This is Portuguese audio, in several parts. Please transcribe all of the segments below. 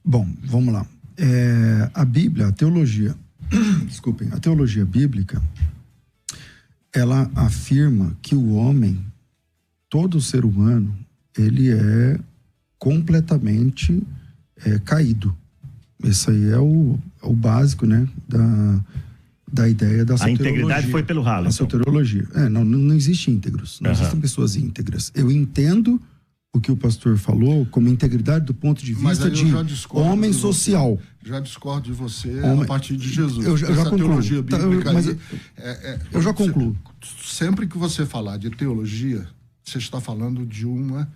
Bom, vamos lá. A Bíblia, a teologia, desculpem, a teologia bíblica, ela afirma que o homem, todo ser humano, ele é completamente caído. Esse aí é o básico, né, da ideia da soteriologia. A integridade foi pelo ralo. A soteriologia. Não existe íntegros, não existem pessoas íntegras. Eu entendo o que o pastor falou como integridade do ponto de vista de homem social. Já discordo de você a partir de Jesus. Eu já concluo. Teologia bíblica eu já concluo. Sempre que você falar de teologia, você está falando de uma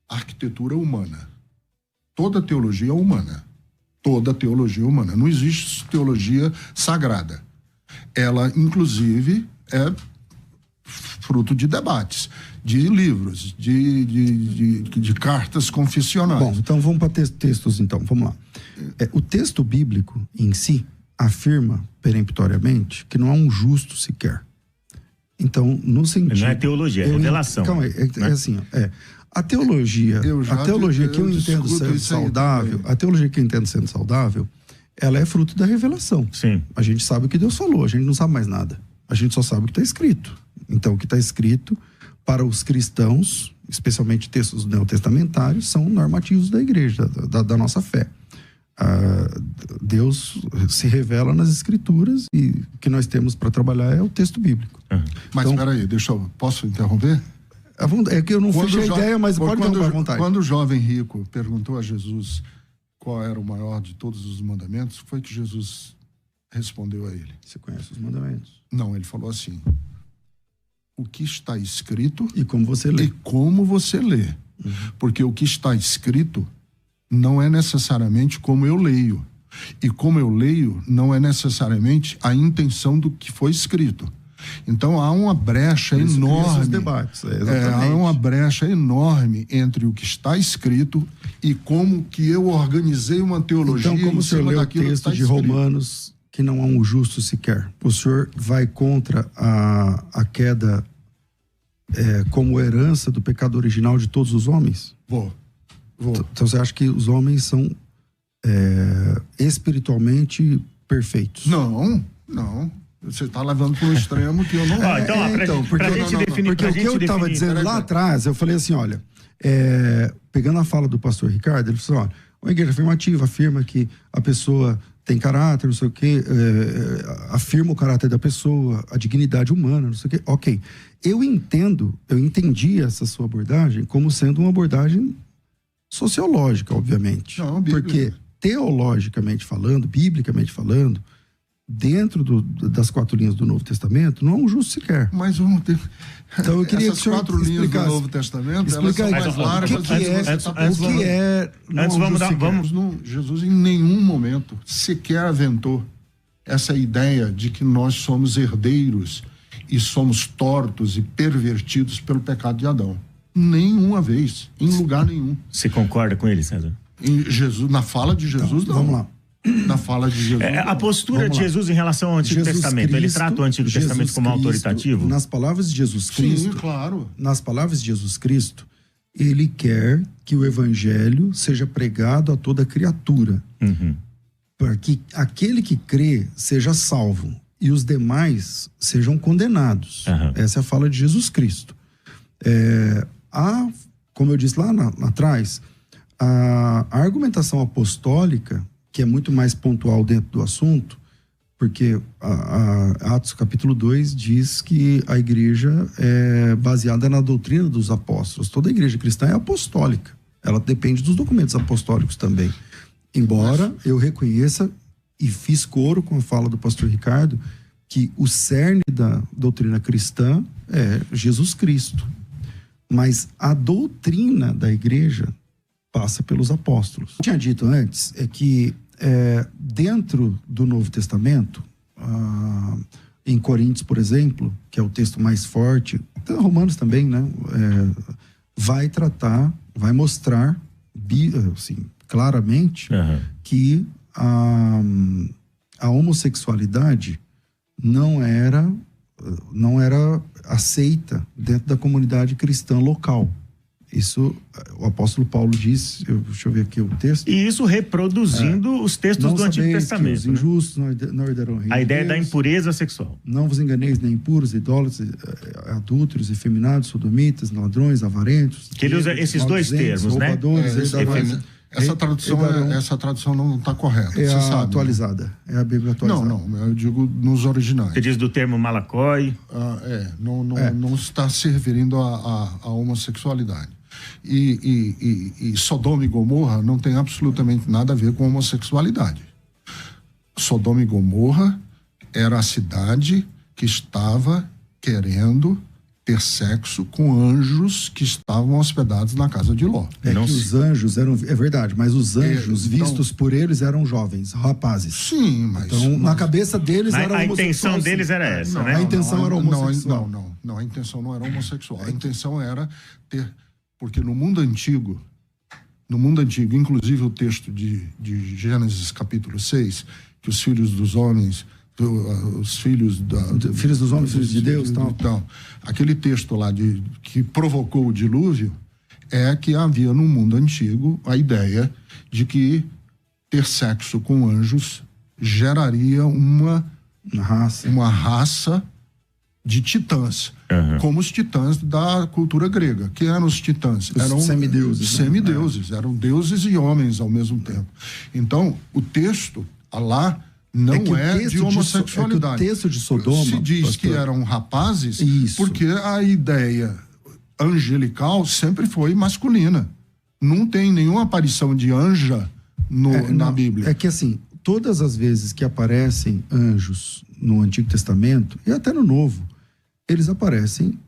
arquitetura humana. Toda teologia é humana. Toda teologia é humana. Não existe teologia sagrada. Ela, inclusive, é fruto de debates, de livros, de cartas confessionais. Bom, então vamos para textos, então. Vamos lá. O texto bíblico em si afirma peremptoriamente que não há um justo sequer. Então, no sentido... Não é teologia, é revelação. Calma aí, assim, a teologia que eu entendo sendo saudável, a teologia que eu entendo sendo saudável, ela é fruto da revelação. Sim. A gente sabe o que Deus falou, a gente não sabe mais nada. A gente só sabe o que está escrito. Então, o que está escrito para os cristãos, especialmente textos neotestamentários, são normativos da igreja, da nossa fé. Deus se revela nas escrituras e o que nós temos para trabalhar é o texto bíblico. Mas espera aí, posso interromper? É que eu não fechei a ideia, mas pode interromper à vontade. Quando o jovem rico perguntou a Jesus qual era o maior de todos os mandamentos, foi que Jesus respondeu a ele: você conhece os mandamentos? Não, ele falou assim: o que está escrito e como você lê. Porque o que está escrito não é necessariamente como eu leio. E como eu leio não é necessariamente a intenção do que foi escrito. Então há uma brecha enorme. Debates, há uma brecha enorme entre o que está escrito e como que eu organizei uma teologia. Então, como o senhor leu o texto de Romanos, que não há um justo sequer, o senhor vai contra a queda como herança do pecado original de todos os homens? Vou. Então você acha que os homens são espiritualmente perfeitos? Não. Você está levando para um extremo que eu não... Porque o que eu estava dizendo lá atrás, eu falei assim, olha, pegando a fala do pastor Ricardo, ele falou assim, olha, uma igreja afirmativa afirma que a pessoa tem caráter, não sei o quê, afirma o caráter da pessoa, a dignidade humana, não sei o quê. Ok, eu entendi essa sua abordagem como sendo uma abordagem sociológica, obviamente. Não, porque teologicamente falando, biblicamente falando, dentro das 4 linhas do Novo Testamento, não há um justo sequer. Mas vamos ter... Então eu queria essas que o senhor 4 linhas do Novo Testamento, elas são mais largas. Jesus em nenhum momento sequer aventou essa ideia de que nós somos herdeiros e somos tortos e pervertidos pelo pecado de Adão. Nenhuma vez, em lugar nenhum. Você concorda com ele, César? Na fala de Jesus, não. Vamos lá. Na fala de Jesus. A postura de Jesus em relação ao Antigo Testamento, ele trata o Antigo Testamento como autoritativo? Nas palavras de Jesus Cristo. Sim, claro. Nas palavras de Jesus Cristo, ele quer que o evangelho seja pregado a toda criatura. Para que aquele que crê seja salvo e os demais sejam condenados. Essa é a fala de Jesus Cristo. Como eu disse lá atrás, a argumentação apostólica, que é muito mais pontual dentro do assunto, porque Atos capítulo 2 diz que a igreja é baseada na doutrina dos apóstolos. Toda a igreja cristã é apostólica. Ela depende dos documentos apostólicos também. Embora eu reconheça e fiz coro com a fala do pastor Ricardo que o cerne da doutrina cristã é Jesus Cristo. Mas a doutrina da igreja passa pelos apóstolos. O que eu tinha dito antes é que dentro do Novo Testamento, em Coríntios, por exemplo, que é o texto mais forte, até Romanos também, né? Vai mostrar assim, claramente que a homossexualidade não era aceita dentro da comunidade cristã local. Isso, o apóstolo Paulo diz, deixa eu ver aqui o texto. E isso reproduzindo os textos do Antigo Testamento. Os injustos não herdarão o reino a ideia de Deus. da impureza sexual. Não vos enganeis, nem impuros, idólatras, adúlteros, efeminados, sodomitas, ladrões, avarentos. Que ele usa esses dois termos, né? Essa tradução não está correta. É você sabe, atualizada. Né? É a Bíblia atualizada. Não, eu digo nos originais. Você diz do termo malacói. Não está se referindo à homossexualidade. E Sodoma e Gomorra não tem absolutamente nada a ver com homossexualidade. Sodoma e Gomorra era a cidade que estava querendo ter sexo com anjos que estavam hospedados na casa de Ló. Os anjos eram... É verdade, mas os anjos vistos por eles eram jovens, rapazes. Sim, mas... Então, na cabeça deles era homossexual. A intenção deles era essa, né? A intenção era homossexual. Não, a intenção não era homossexual. A intenção era ter... Porque no mundo antigo, inclusive o texto de Gênesis capítulo 6, que os filhos dos homens... os filhos dos homens, filhos de Deus, tal. Aquele texto lá que provocou o dilúvio é que havia no mundo antigo a ideia de que ter sexo com anjos geraria uma raça de titãs, como os titãs da cultura grega. Que eram os titãs? Eram semideuses, eram deuses e homens ao mesmo tempo. Então, o texto lá não de homossexualidade. O texto de Sodoma se diz que eram rapazes, porque a ideia angelical sempre foi masculina. Não tem nenhuma aparição de anja na Bíblia. É que assim, todas as vezes que aparecem anjos no Antigo Testamento e até no Novo, eles aparecem,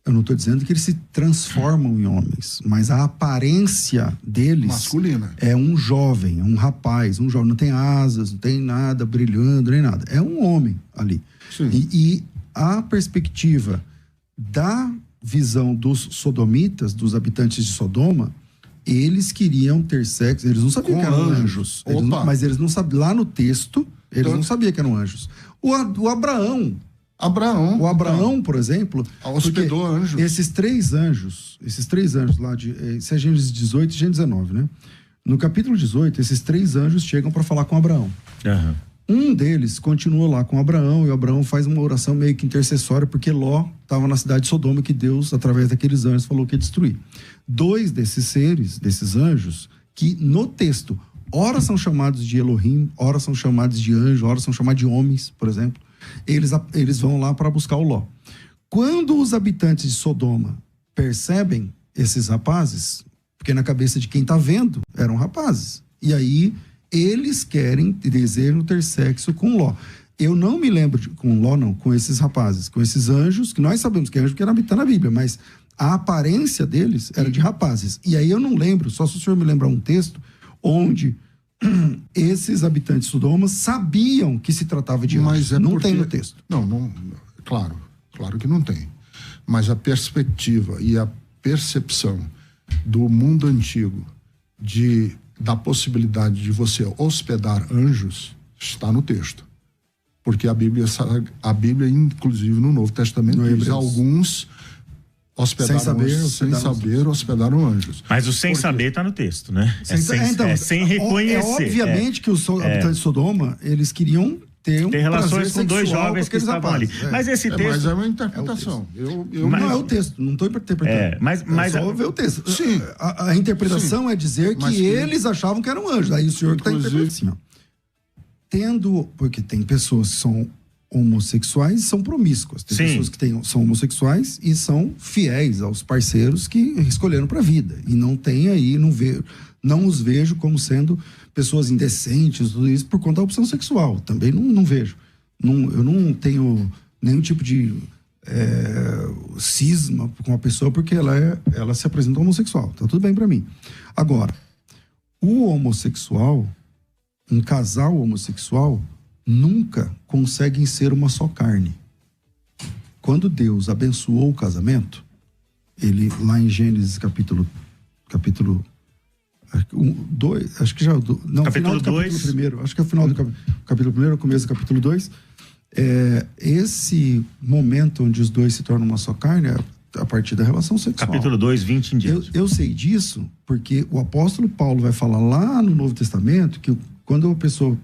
eu não estou dizendo que eles se transformam em homens, mas a aparência deles masculina. É um jovem, um rapaz, um jovem, não tem asas, não tem nada brilhando, nem nada. É um homem ali. E a perspectiva da visão dos sodomitas, dos habitantes de Sodoma, eles queriam ter sexo, eles não sabiam que eram anjos. Mas eles não sabiam, lá no texto, eles não sabiam que eram anjos. O Abraão, por exemplo, hospedou anjos. Esses três anjos lá isso é Gênesis 18 e Gênesis 19, né? No capítulo 18, esses três anjos chegam para falar com Abraão. Um deles continua lá com Abraão, e Abraão faz uma oração meio que intercessória, porque Ló estava na cidade de Sodoma, que Deus, através daqueles anjos, falou que ia destruir. 2 desses seres, desses anjos, que no texto, ora são chamados de Elohim, ora são chamados de anjo, ora são chamados de homens, por exemplo, eles vão lá para buscar o Ló. Quando os habitantes de Sodoma percebem esses rapazes, porque na cabeça de quem está vendo eram rapazes, e aí eles desejam ter sexo com Ló. Eu não me lembro com Ló, não, com esses rapazes, com esses anjos, que nós sabemos que é anjo porque está na Bíblia, mas a aparência deles era de rapazes. E aí eu não lembro, só se o senhor me lembrar um texto onde esses habitantes de Sodoma sabiam que se tratava de anjos. Não tem no texto. Não, claro que não tem. Mas a perspectiva e a percepção do mundo antigo da possibilidade de você hospedar anjos está no texto. Porque a Bíblia, inclusive no Novo Testamento, diz alguns hospedaram anjos. Mas o sem saber está no texto, né? Sem reconhecer. Obviamente que os habitantes de Sodoma, eles queriam ter relações com dois jovens que estavam ali. Mas esse texto... Mas é uma interpretação. Não é o texto, não estou interpretando. Mas só ver o texto. Sim. A interpretação é dizer que eles achavam que eram anjos. Aí o senhor que está interpretando assim, ó. Porque tem pessoas que são homossexuais e são promíscuas. Tem pessoas que são homossexuais e são fiéis aos parceiros que escolheram para a vida. E não os vejo como sendo pessoas indecentes, tudo isso, por conta da opção sexual. Também não vejo. Eu não tenho nenhum tipo de cisma com uma pessoa porque ela se apresenta homossexual. Tá tudo bem para mim. Agora, o homossexual, um casal homossexual, nunca conseguem ser uma só carne. Quando Deus abençoou o casamento, ele, lá em Gênesis capítulo 2, acho que já... Não, capítulo final do 2. capítulo 1, acho que é o final do capítulo 1, começo do capítulo 2, esse momento onde os dois se tornam uma só carne, a partir da relação sexual. Capítulo 2, 20 em diante. Eu sei disso porque o apóstolo Paulo vai falar lá no Novo Testamento que quando a pessoa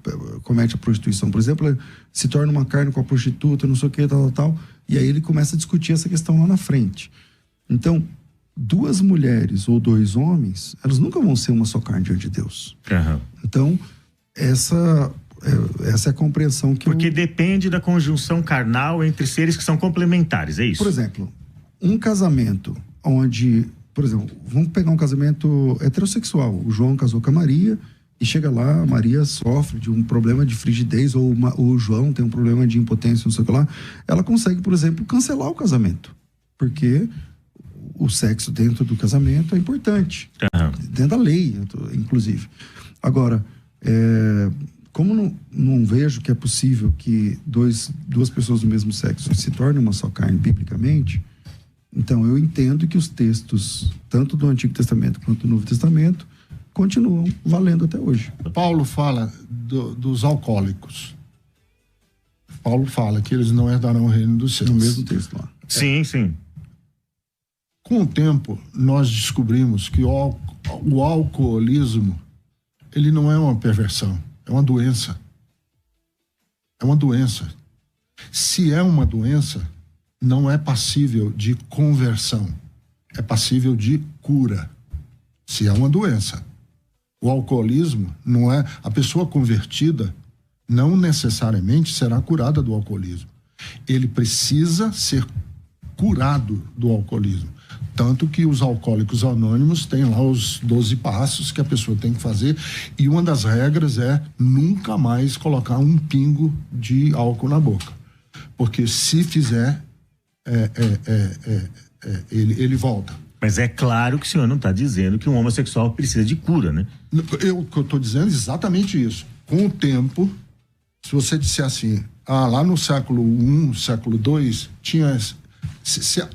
comete a prostituição, por exemplo, ele se torna uma carne com a prostituta, não sei o que, tal, e aí ele começa a discutir essa questão lá na frente. Então, 2 mulheres ou 2 homens, elas nunca vão ser uma só carne diante de Deus. Uhum. Então, essa é a compreensão que Porque depende da conjunção carnal entre seres que são complementares, é isso? Por exemplo, um casamento onde, por exemplo, vamos pegar um casamento heterossexual. O João casou com a Maria e chega lá, a Maria sofre de um problema de frigidez ou o João tem um problema de impotência, não sei o que lá. Ela consegue, por exemplo, cancelar o casamento. Porque o sexo dentro do casamento é importante. Uhum. Dentro da lei, inclusive. Agora, como não vejo que é possível que duas pessoas do mesmo sexo se tornem uma só carne biblicamente, então eu entendo que os textos, tanto do Antigo Testamento quanto do Novo Testamento, continuam valendo até hoje. Paulo fala dos alcoólicos. Paulo fala que eles não herdarão o reino dos céus. No mesmo texto lá. Sim, sim. Com o tempo, nós descobrimos que o alcoolismo, ele não é uma perversão, é uma doença. É uma doença. Se é uma doença, não é passível de conversão, é passível de cura. Se é uma doença. O alcoolismo não é... A pessoa convertida não necessariamente será curada do alcoolismo. Ele precisa ser curado do alcoolismo. Tanto que os alcoólicos anônimos têm lá os 12 passos que a pessoa tem que fazer, e uma das regras é nunca mais colocar um pingo de álcool na boca. Porque se fizer, ele volta. Mas é claro que o senhor não está dizendo que um homossexual precisa de cura, né? Eu estou dizendo exatamente isso. Com o tempo, se você disser assim, lá no século I, século II,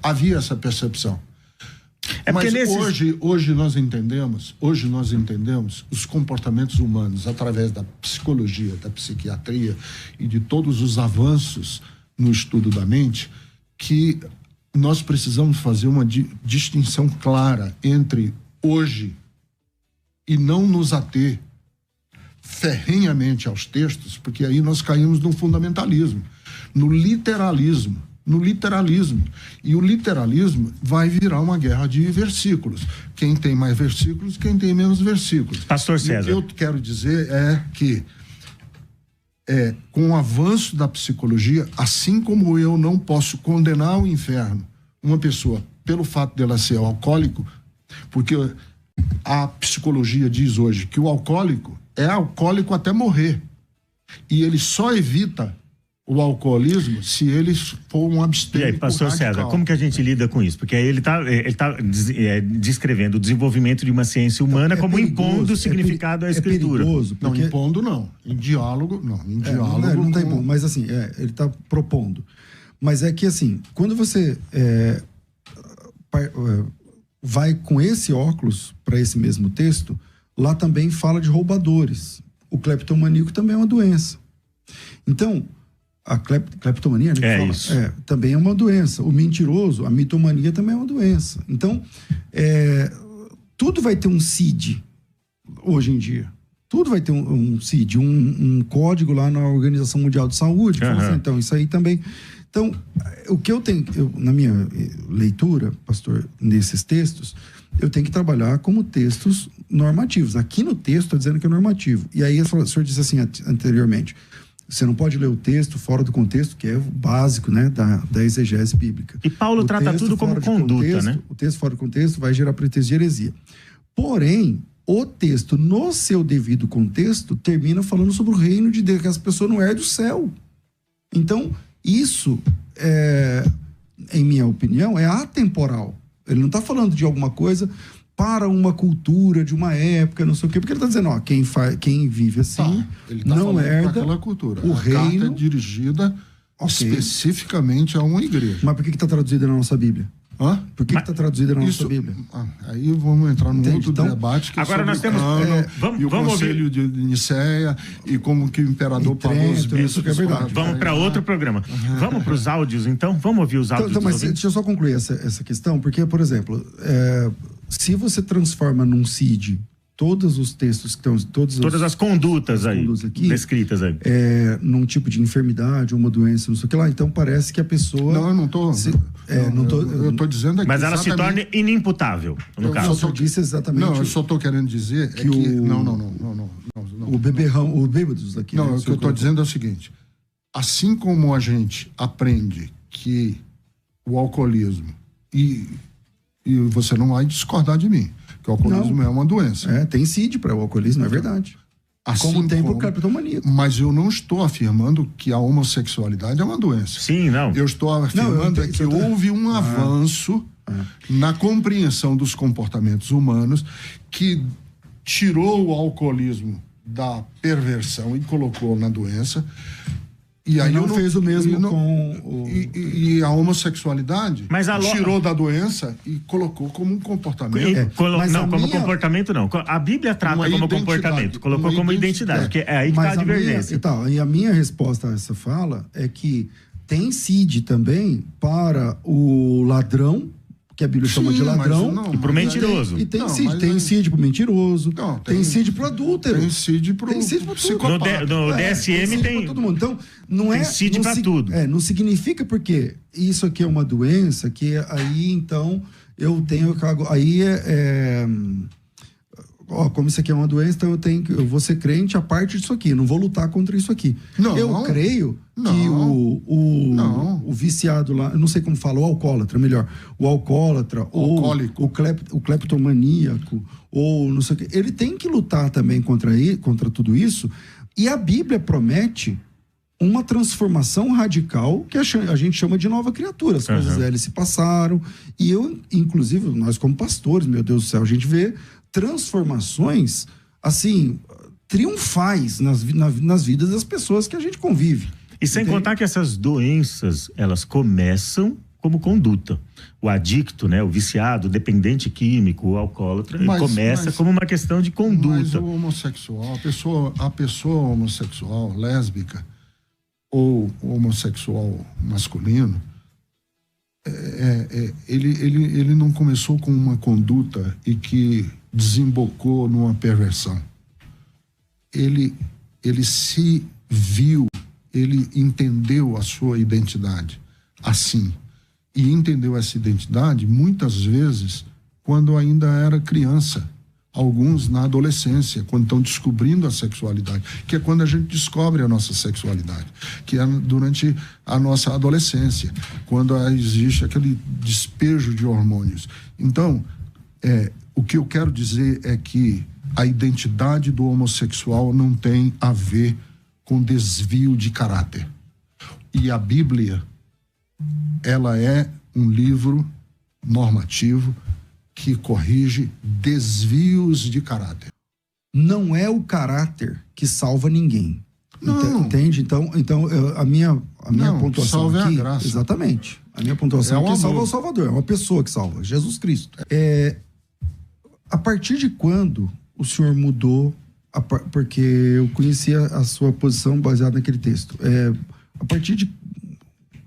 havia essa percepção. Mas hoje nós entendemos os comportamentos humanos através da psicologia, da psiquiatria e de todos os avanços no estudo da mente, que nós precisamos fazer uma distinção clara entre hoje e não nos ater ferrenhamente aos textos, porque aí nós caímos no fundamentalismo, no literalismo. E o literalismo vai virar uma guerra de versículos. Quem tem mais versículos, quem tem menos versículos. Pastor César. O que eu quero dizer é que com o avanço da psicologia, assim como eu não posso condenar ao inferno uma pessoa pelo fato dela ser alcoólico, porque a psicologia diz hoje que o alcoólico é alcoólico até morrer. E ele só evita o alcoolismo se ele for um abstêmio. E aí, pastor radical. César, como que a gente lida com isso? Porque aí ele tá descrevendo o desenvolvimento de uma ciência humana como perigoso, impondo o significado à escritura. Perigoso, porque... Não, impondo não. Em diálogo, não. Em diálogo... Não tá impondo, mas assim, ele tá propondo. Mas é que assim, quando você vai com esse óculos para esse mesmo texto, lá também fala de roubadores. O cleptomaníaco também é uma doença. Então, a cleptomania, né, isso. também é uma doença. O mentiroso, a mitomania também é uma doença. Então, tudo vai ter um CID hoje em dia. Tudo vai ter um CID, um código lá na Organização Mundial de Saúde. Uhum. Assim, então, isso aí também... Então, o que eu tenho... na minha leitura, pastor, nesses textos, eu tenho que trabalhar como textos normativos. Aqui no texto está dizendo que é normativo. E aí o senhor disse assim anteriormente... Você não pode ler o texto fora do contexto, que é o básico, né, da exegese bíblica. E Paulo trata tudo como conduta, né? O texto fora do contexto vai gerar pretexto de heresia. Porém, o texto, no seu devido contexto, termina falando sobre o reino de Deus, que as pessoas não herdam o céu. Então, isso, em minha opinião, é atemporal. Ele não está falando de alguma coisa para uma cultura de uma época, não sei o quê, porque ele está dizendo, quem vive assim ele tá não herda aquela cultura. O reino. Carta é dirigida especificamente a uma igreja. Mas por que está traduzida na nossa Bíblia? Hã? Por que está traduzida na nossa Bíblia? Aí vamos entrar num outro Então, debate que agora é sobre nós temos e o Conselho de Nicéia e como que o imperador pagou os bispos. Isso que é verdade. Vamos para outro programa. Vamos para os áudios, então? Vamos ouvir os áudios. Então, mas deixa eu só concluir essa questão, porque, por exemplo, se você transforma num CID todos os textos que estão... Todas as condutas aí, aqui, descritas aí. Num tipo de enfermidade, uma doença, não sei o que lá, então parece que a pessoa... Não, eu não estou... Eu estou dizendo aqui... Mas ela se torna inimputável, no caso. Eu disse exatamente... Não, eu só estou querendo dizer que... Não. O beberrão, o bêbados aqui... Não, né, o que eu estou dizendo é o seguinte, assim como a gente aprende que o alcoolismo, e você não vai discordar de mim, que o alcoolismo é uma doença. Tem CID para o alcoolismo, é verdade. Assim como tem para o cleptomaníaco. Mas eu não estou afirmando que a homossexualidade é uma doença. Sim, não. Eu estou afirmando que houve um avanço na compreensão dos comportamentos humanos que tirou o alcoolismo da perversão e colocou na doença. E aí não fez o mesmo com o... E a homossexualidade tirou da doença e colocou como um comportamento. Comportamento não. A Bíblia trata como comportamento, colocou como identidade, porque é aí que está a divergência. E a minha resposta a essa fala é que tem CID também para o ladrão, que a Bíblia chama de ladrão. E pro mentiroso. E tem CID. Tem CID pro mentiroso. Tem CID pro adúltero. Tem CID pro psicopata. No DSM tem todo mundo. Então, não é... Tem CID pra tudo. Não significa porque isso aqui é uma doença, que aí, então, eu tenho... Aí como isso aqui é uma doença, então eu vou ser crente a parte disso aqui, não vou lutar contra isso aqui. Eu creio que o viciado lá, eu não sei como fala, o alcoólatra, melhor, o alcoólatra, ou o cleptomaníaco, ou não sei o que, ele tem que lutar também contra tudo isso, e a Bíblia promete uma transformação radical que a gente chama de nova criatura. As coisas velhas se passaram, e inclusive, nós como pastores, meu Deus do céu, a gente vê transformações, assim, triunfais nas vidas das pessoas que a gente convive. E sem contar que essas doenças, elas começam como conduta. O adicto, né, o viciado, o dependente químico, o alcoólatra, ele começa como uma questão de conduta. Mas o homossexual, a pessoa homossexual, lésbica, ou homossexual masculino, ele não começou com uma conduta e que desembocou numa perversão. Ele se viu, ele entendeu a sua identidade assim. E entendeu essa identidade muitas vezes quando ainda era criança. Alguns na adolescência, quando estão descobrindo a sexualidade, que é quando a gente descobre a nossa sexualidade, que é durante a nossa adolescência, quando existe aquele despejo de hormônios. Então, o que eu quero dizer é que a identidade do homossexual não tem a ver com desvio de caráter. E a Bíblia, ela é um livro normativo que corrige desvios de caráter. Não é o caráter que salva ninguém. Não. Entende? Então a minha pontuação salva aqui... É a graça. Exatamente. A minha pontuação aqui salva o Salvador. É uma pessoa que salva, Jesus Cristo. A partir de quando o senhor mudou... Porque eu conhecia a sua posição baseada naquele texto. A partir de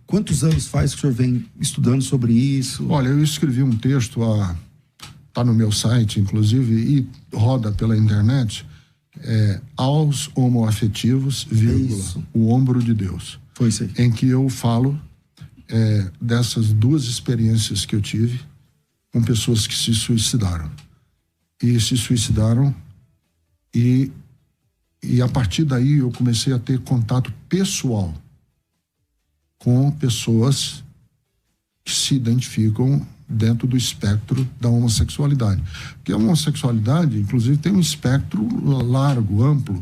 quantos anos faz que o senhor vem estudando sobre isso? Olha, eu escrevi um texto, está no meu site, inclusive, e roda pela internet, aos homoafetivos, o ombro de Deus. Foi isso aí. Em que eu falo dessas duas experiências que eu tive com pessoas que se suicidaram. E a partir daí eu comecei a ter contato pessoal com pessoas que se identificam dentro do espectro da homossexualidade. Porque a homossexualidade, inclusive, tem um espectro largo, amplo.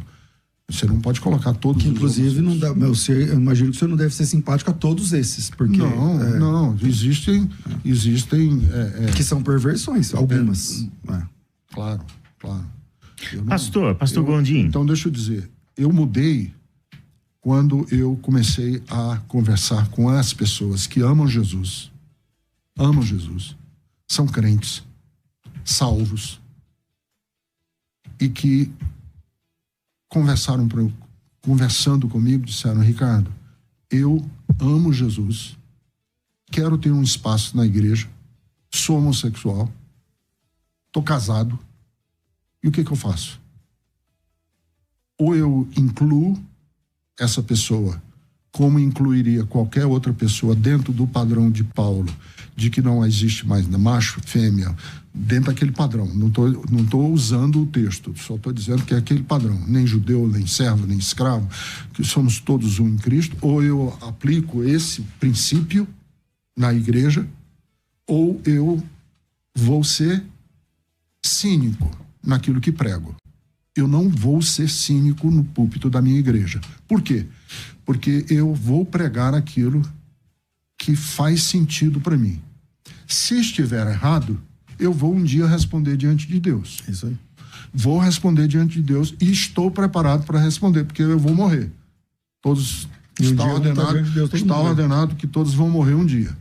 Você não pode colocar todos que, inclusive, não dá. Eu imagino que o senhor não deve ser simpático a todos esses. Porque, não. Existem que são perversões, algumas. Claro. Pastor Gondim. Então, deixa eu dizer, eu mudei quando eu comecei a conversar com as pessoas que amam Jesus amam Jesus, são crentes, salvos, e que conversando comigo, disseram: Ricardo, eu amo Jesus, quero ter um espaço na igreja, sou homossexual, estou casado, e o que eu faço? Ou eu incluo essa pessoa como incluiria qualquer outra pessoa dentro do padrão de Paulo, de que não existe mais macho, fêmea, dentro daquele padrão. Não tô usando o texto, só estou dizendo que é aquele padrão. Nem judeu, nem servo, nem escravo, que somos todos um em Cristo. Ou eu aplico esse princípio na igreja, ou eu vou ser cínico naquilo que prego. Eu não vou ser cínico no púlpito da minha igreja. Por quê? Porque eu vou pregar aquilo que faz sentido para mim. Se estiver errado, eu vou um dia responder diante de Deus. Isso aí. Vou responder diante de Deus e estou preparado para responder, porque eu vou morrer. Está ordenado que todos vão morrer um dia.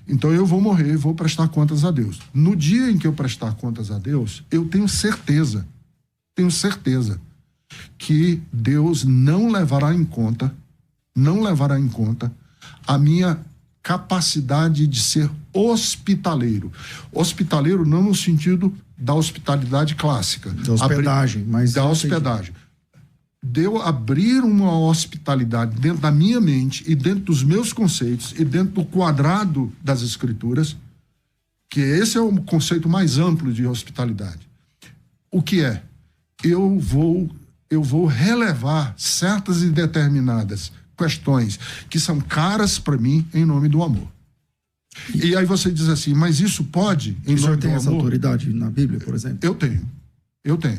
Então eu vou morrer e vou prestar contas a Deus. No dia em que eu prestar contas a Deus, eu tenho certeza que Deus não levará em conta a minha capacidade de ser hospitaleiro. Hospitaleiro não no sentido da hospitalidade clássica. Da hospedagem. Da hospedagem. De eu abrir uma hospitalidade dentro da minha mente e dentro dos meus conceitos e dentro do quadrado das Escrituras, que esse é o conceito mais amplo de hospitalidade. O que é? Eu vou relevar certas e determinadas questões que são caras para mim em nome do amor. E aí você diz assim, mas isso pode em nome do amor? O senhor tem essa autoridade na Bíblia, por exemplo? Eu tenho.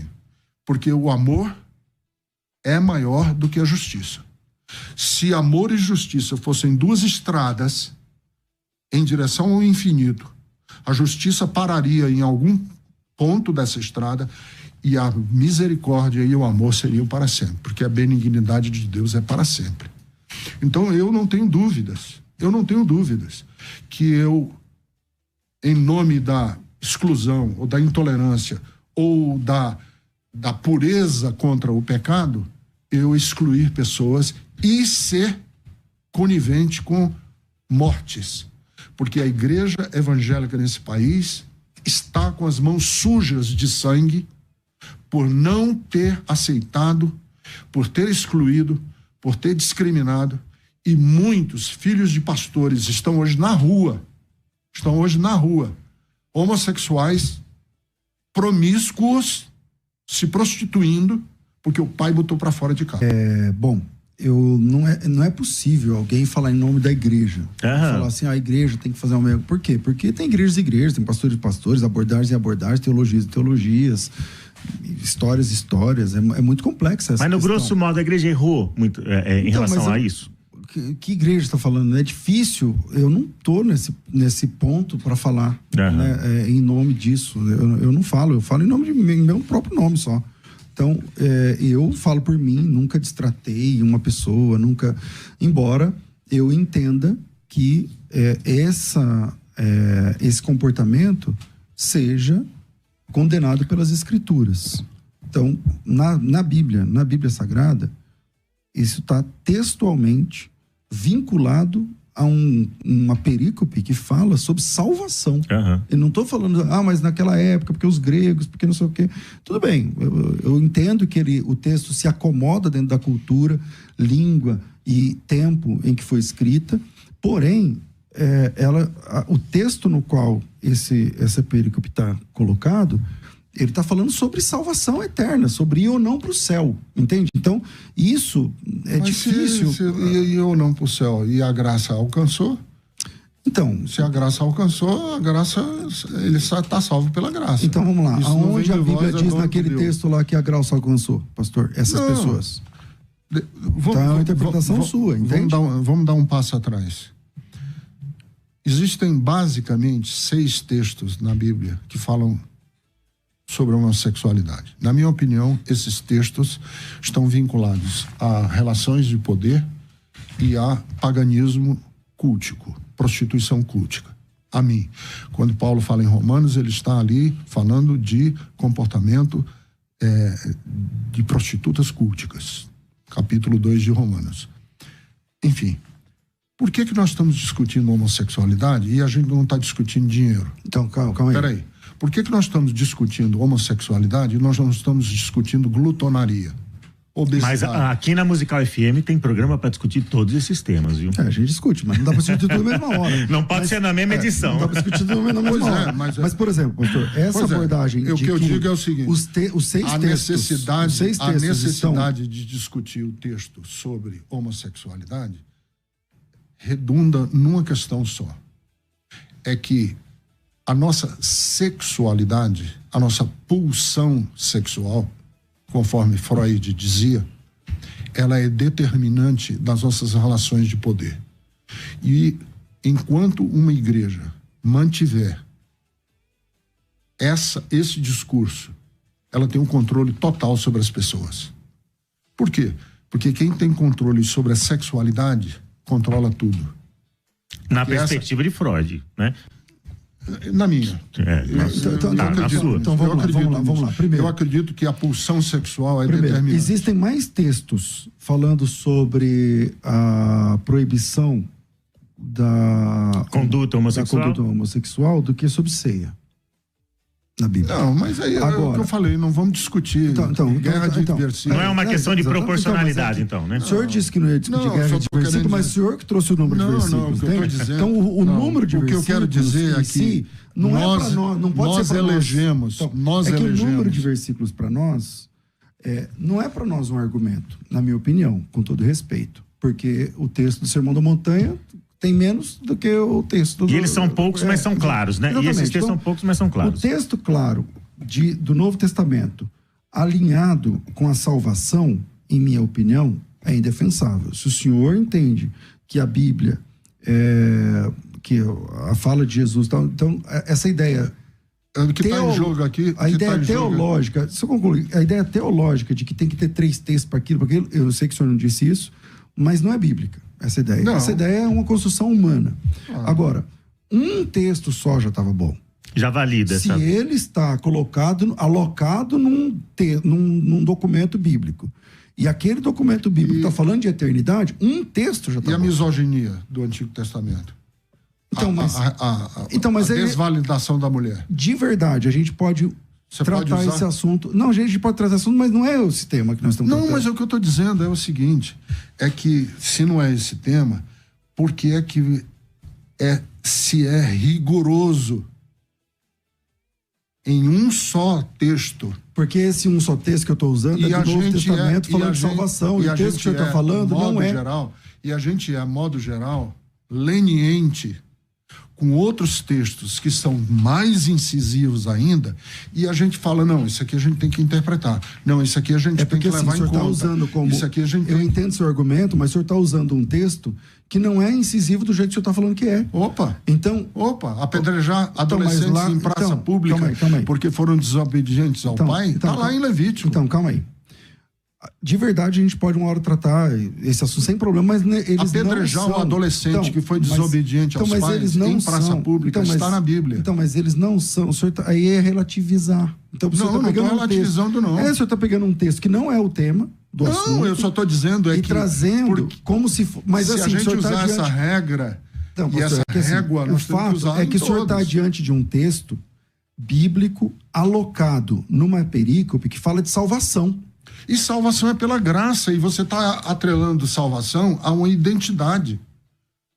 Porque o amor é maior do que a justiça. Se amor e justiça fossem duas estradas em direção ao infinito, a justiça pararia em algum ponto dessa estrada e a misericórdia e o amor seriam para sempre, porque a benignidade de Deus é para sempre. Então eu não tenho dúvidas que eu, em nome da exclusão ou da intolerância ou da pureza contra o pecado, eu excluir pessoas e ser conivente com mortes, porque a igreja evangélica nesse país está com as mãos sujas de sangue por não ter aceitado, por ter excluído, por ter discriminado, e muitos filhos de pastores estão hoje na rua, homossexuais, promíscuos, se prostituindo, porque o pai botou para fora de casa. Não é possível alguém falar em nome da igreja. Falar assim, a igreja tem que fazer uma... Por quê? Porque tem igrejas e igrejas, tem pastores e pastores, abordagens e abordagens, teologias e teologias, histórias e histórias. É muito complexa essa Mas no questão. grosso modo a igreja errou muito em relação a isso? Que igreja está falando? É difícil, eu não estou nesse ponto para falar em nome disso. Eu não falo, eu falo em nome de meu próprio nome só. Então, eu falo por mim, nunca destratei uma pessoa, nunca... Embora eu entenda que esse comportamento seja condenado pelas Escrituras. Então, na Bíblia Sagrada, isso está textualmente vinculado a uma perícope que fala sobre salvação. Eu não estou falando, mas naquela época, porque os gregos, porque não sei o quê. Tudo bem, eu entendo que o texto se acomoda dentro da cultura, língua e tempo em que foi escrita, porém, o texto no qual essa perícope está colocado, ele está falando sobre salvação eterna, sobre ir ou não para o céu, entende? Então, isso é difícil. Se ir ou não para o céu e a graça alcançou? Então, se a graça alcançou, ele está salvo pela graça. Então, vamos lá. Isso aonde a Bíblia diz naquele texto lá que a graça alcançou, pastor? Essas pessoas. Então, é uma interpretação sua, entende? Vamos dar um passo atrás. Existem basicamente 6 textos na Bíblia que falam sobre a homossexualidade. Na minha opinião, esses textos estão vinculados a relações de poder e a paganismo cultico, prostituição cultica. a mim. Quando Paulo fala em Romanos, ele está ali falando de comportamento de prostitutas culticas. Capítulo 2 de Romanos. Enfim, por que nós estamos discutindo homossexualidade e a gente não está discutindo dinheiro? Então, calma aí. Peraí. Por que nós estamos discutindo homossexualidade e nós não estamos discutindo glutonaria? Obesidade. Mas aqui na Musical FM tem programa para discutir todos esses temas, viu? A gente discute, mas não dá para discutir tudo na mesma hora. Não pode ser na mesma edição. Não dá para discutir tudo na mesma hora. Mas, por exemplo, pastor, essa abordagem. O que eu digo é o seguinte: os seis textos. A necessidade de discutir o texto sobre homossexualidade redunda numa questão só. É que a nossa sexualidade, a nossa pulsão sexual, conforme Freud dizia, ela é determinante das nossas relações de poder. E enquanto uma igreja mantiver esse discurso, ela tem um controle total sobre as pessoas. Por quê? Porque quem tem controle sobre a sexualidade controla tudo. Na perspectiva de Freud, né? Na minha. Então vamos lá. Primeiro, eu acredito que a pulsão sexual é determinante. Existem mais textos falando sobre a proibição da conduta homossexual do que sobre ceia na Bíblia. Não, mas aí agora, é o que eu falei, não vamos discutir guerra de versículos. Não é uma questão de proporcionalidade, né? O senhor disse que não ia discutir guerra de versículos, mas o senhor que trouxe o número de versículos. Não, o que eu estou dizendo. Então, o número de versículos. O que eu quero dizer é que não pode ser para elegemos. Que o número de versículos para nós não é para nós um argumento, na minha opinião, com todo respeito, porque o texto do Sermão da Montanha tem menos do que o texto do... E eles são poucos, mas são claros, né? Exatamente. E esses textos são poucos, mas são claros. O texto claro do Novo Testamento, alinhado com a salvação, em minha opinião, é indefensável. Se o senhor entende que a Bíblia, que a fala de Jesus, então essa ideia... O que está em jogo aqui... A ideia teológica, se eu concluir, a ideia teológica de que tem que ter 3 textos para aquilo, eu sei que o senhor não disse isso, mas não é bíblica. Essa ideia. Não. Essa ideia é uma construção humana. Agora, um texto só já estava bom. Já valida essa. Se ele está alocado num documento bíblico, e aquele documento bíblico está falando de eternidade, um texto já está bom. E a misoginia do Antigo Testamento? Então, mas a desvalidação da mulher. De verdade, a gente pode... tratar esse assunto. Não, a gente pode trazer assunto, mas não é esse tema que nós estamos tratando. Não, mas o que eu estou dizendo é o seguinte: é que se não é esse tema, por que é que se é rigoroso em um só texto? Porque esse um só texto que eu estou usando é do Novo Testamento falando de salvação. E o texto que o senhor está falando não é. E a gente é, a modo geral, leniente com outros textos que são mais incisivos ainda, e a gente fala, não, isso aqui a gente tem que interpretar. Não, isso aqui a gente tem que levar em conta. Usando como, isso aqui a gente eu entendo seu argumento, mas o senhor está usando um texto que não é incisivo do jeito que o senhor está falando que é. Apedrejar adolescentes em praça pública calma aí. porque foram desobedientes ao pai, está lá em Levítico. Então, calma aí. De verdade, a gente pode uma hora tratar esse assunto sem problema, mas eles apedrejar não são. Um adolescente que foi desobediente aos pais eles não em praça pública, está na Bíblia. Então, mas eles não são. O senhor aí é relativizar. Então, não estou relativizando, não. O senhor está pegando um texto que não é o tema do assunto. Não, eu só estou dizendo que... trazendo como se... Mas se assim, a gente usar essa regra e essa régua, nós temos que usar que o senhor está diante de um texto bíblico alocado numa perícope que fala de salvação. E salvação é pela graça, e você está atrelando salvação a uma identidade.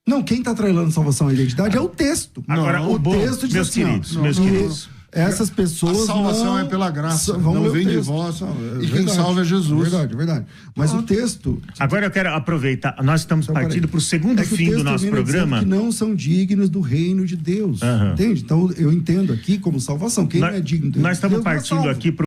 Não, quem está atrelando salvação à identidade é o texto. Agora, o texto diz assim, meus queridos, essas pessoas... A salvação é pela graça, não vem de vós, e quem salva é Jesus. Verdade. Mas o texto... Agora eu quero aproveitar, nós estamos partindo para o segundo fim do nosso programa. Que não são dignos do reino de Deus, entende? Então eu entendo aqui como salvação, quem não é digno do reino de Deus, nós estamos partindo aqui